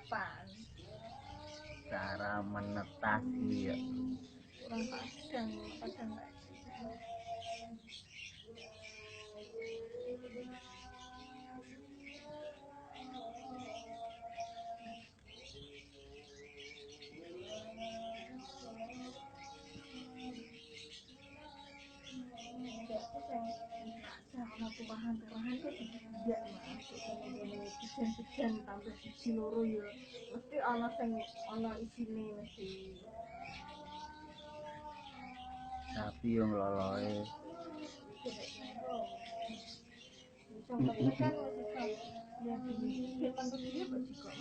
depan. Cara menetaki ya. Kurang kadang kayak gitu. Ono turahan-turahan kok tidak masuk kene pijen-pijen tambah siji loro ya mesti ana sing ana isine mesti Sapi yang loloe. Contohnya kan bisa yang di depan dia kok juga.